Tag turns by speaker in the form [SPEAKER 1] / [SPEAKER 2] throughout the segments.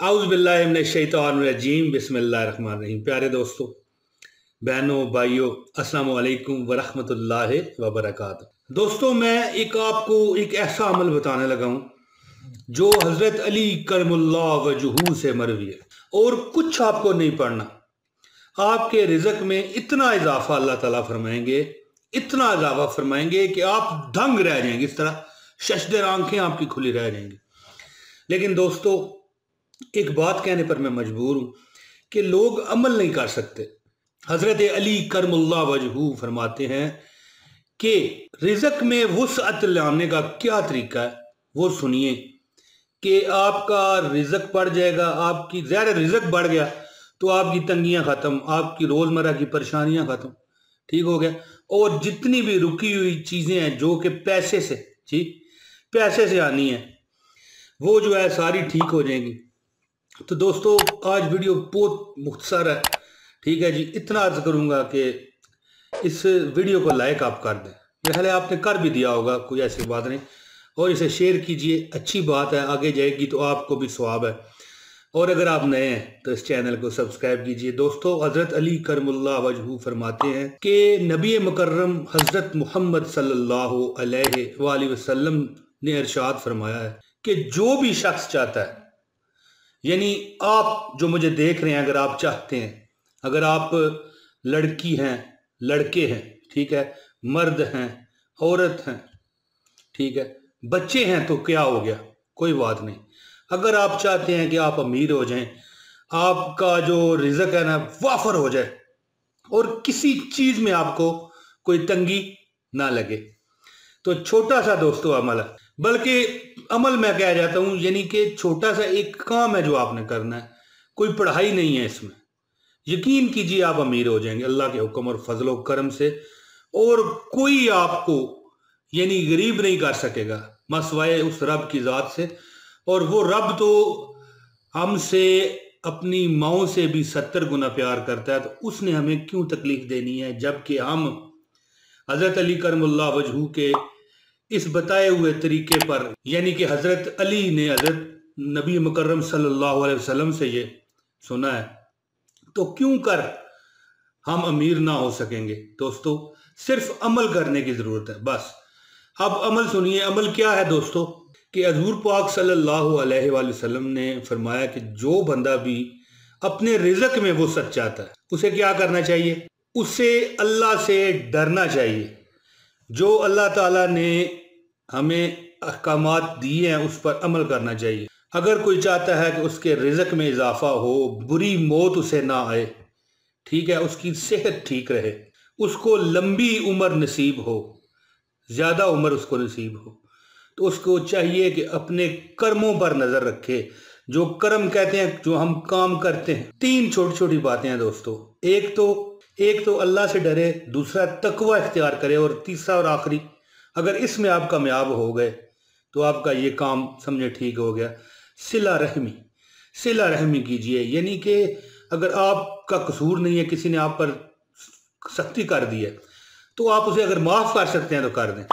[SPEAKER 1] आउज़ बिल्लाहि मिनश शैतानिर रजीम बिस्मिल्लाहिर्रहमानिर रहीम। प्यारे दोस्तों, बहनों, भाइयों, अस्सलामु अलैकुम वरहमतुल्लाहि वबरकातुहू। दोस्तों, मैं आपको एक ऐसा अमल बताने लगा हूँ जो हज़रत अली करमुल्लाह वजहू से मरवी है, और कुछ आपको नहीं पढ़ना। आपके रिज़्क़ में इतना इजाफा अल्लाह ताला फरमाएंगे, इतना इजाफा फरमाएंगे कि आप दंग रह जाएंगे। इस तरह शशदर आंखें आपकी खुली रह जाएंगी। लेकिन दोस्तों, एक बात कहने पर मैं मजबूर हूं कि लोग अमल नहीं कर सकते। हजरत अली करमुल्लाह वजहू फरमाते हैं कि रिज़्क़ में वुसअत लाने का क्या तरीका है, वो सुनिए कि आपका रिज़्क़ बढ़ जाएगा। आपकी ज़्यादा रिज़्क़ बढ़ गया तो आपकी तंगियां ख़त्म, आपकी रोज़मर्रा की परेशानियां ख़त्म, ठीक हो गया। और जितनी भी रुकी हुई चीज़ें हैं जो कि पैसे से आनी है, वो जो है सारी ठीक हो जाएंगी। तो दोस्तों, आज वीडियो बहुत मुख्तसर है, ठीक है जी। इतना अर्ज करूंगा कि इस वीडियो को लाइक आप कर दें। मेरे ख्याल है आपने कर भी दिया होगा, कोई ऐसी बात नहीं। और इसे शेयर कीजिए, अच्छी बात है, आगे जाएगी तो आपको भी सवाब है। और अगर आप नए हैं तो इस चैनल को सब्सक्राइब कीजिए। दोस्तों, हज़रत अली करमुल्लाह वजहू फरमाते हैं कि नबी मुकर्रम हज़रत मोहम्मद सल्लल्लाहु अलैहि वसल्लम ने इरशाद फरमाया है कि जो भी शख्स चाहता है, यानी आप जो मुझे देख रहे हैं, अगर आप चाहते हैं, अगर आप लड़की हैं, लड़के हैं, ठीक है, मर्द हैं, औरत हैं, ठीक है, बच्चे हैं, तो क्या हो गया, कोई बात नहीं। अगर आप चाहते हैं कि आप अमीर हो जाएं, आपका जो रिज़्क़ है ना वाफर हो जाए और किसी चीज में आपको कोई तंगी ना लगे, तो छोटा सा दोस्तों अमल है, बल्कि अमल मैं कह जाता हूं, यानी कि छोटा सा एक काम है जो आपने करना है। कोई पढ़ाई नहीं है इसमें। यकीन कीजिए आप अमीर हो जाएंगे अल्लाह के हुक्म और फजल और करम से। और कोई आपको यानी गरीब नहीं कर सकेगा मसवाए उस रब की जात से। और वो रब तो हमसे, अपनी माओ से भी 70 गुना प्यार करता है, तो उसने हमें क्यों तकलीफ देनी है, जबकि हम हजरत अली करमुल्लाह वजहू के इस बताए हुए तरीके पर, यानी कि हजरत अली ने हजरत नबी मुकर्रम सल्लल्लाहु अलैहि वसल्लम से ये सुना है, तो क्यों कर हम अमीर ना हो सकेंगे। दोस्तों, सिर्फ अमल करने की जरूरत है, बस। अब अमल सुनिए। अमल क्या है दोस्तों, कि हजूर पाक सल्लल्लाहु अलैहि वसल्लम ने फरमाया कि जो बंदा भी अपने रिज़्क़ में वो सच चाहता है, उसे क्या करना चाहिए, उसे अल्लाह से डरना चाहिए। जो अल्लाह ताला ने हमें अहकामात दिए हैं उस पर अमल करना चाहिए। अगर कोई चाहता है कि उसके रिज़्क़ में इजाफा हो, बुरी मौत उसे ना आए, ठीक है, उसकी सेहत ठीक रहे, उसको लंबी उम्र नसीब हो, ज्यादा उम्र उसको नसीब हो, तो उसको चाहिए कि अपने कर्मों पर नजर रखे। जो कर्म कहते हैं, जो हम काम करते हैं, 3 छोटी छोटी बातें हैं दोस्तों। एक तो अल्लाह से डरे, दूसरा तकवा इख्तियार करे, और तीसरा और आखिरी, अगर इसमें आप कामयाब हो गए तो आपका ये काम समझे ठीक हो गया, सिला रहमी कीजिए। यानी कि अगर आपका कसूर नहीं है, किसी ने आप पर सख्ती कर दी है, तो आप उसे अगर माफ कर सकते हैं तो कर दें।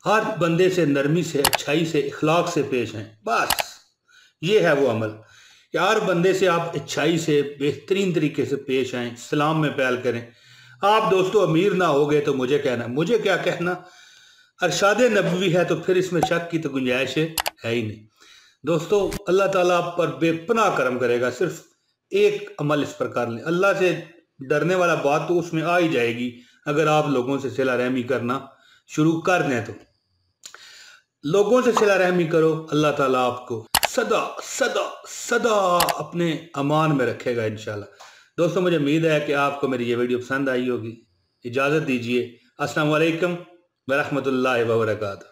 [SPEAKER 1] हर बंदे से नरमी से, अच्छाई से, इखलाक से पेश हैं, बस। ये है वो अमल कि हर बंदे से आप अच्छाई से, बेहतरीन तरीके से पेश आएँ, सलाम में पहल करें। आप दोस्तों अमीर ना हो गए तो मुझे क्या कहना, अरशाद नबवी है, तो फिर इसमें शक की तो गुंजाइश है ही नहीं। दोस्तों, अल्लाह ताला आप पर बेपनाह करम करेगा। सिर्फ एक अमल इस पर कर लें। अल्लाह से डरने वाला बात तो उसमें आ ही जाएगी अगर आप लोगों से सिला रहमी करना शुरू कर दें। तो लोगों से सिला रहमी करो, अल्लाह ताला आपको सदा सदा सदा अपने अमान में रखेगा इंशाल्लाह। दोस्तों, मुझे उम्मीद है कि आपको मेरी ये वीडियो पसंद आई होगी। इजाज़त दीजिए। अस्सलाम वालेकुम वरहमतुल्लाहि वबरकातुहू।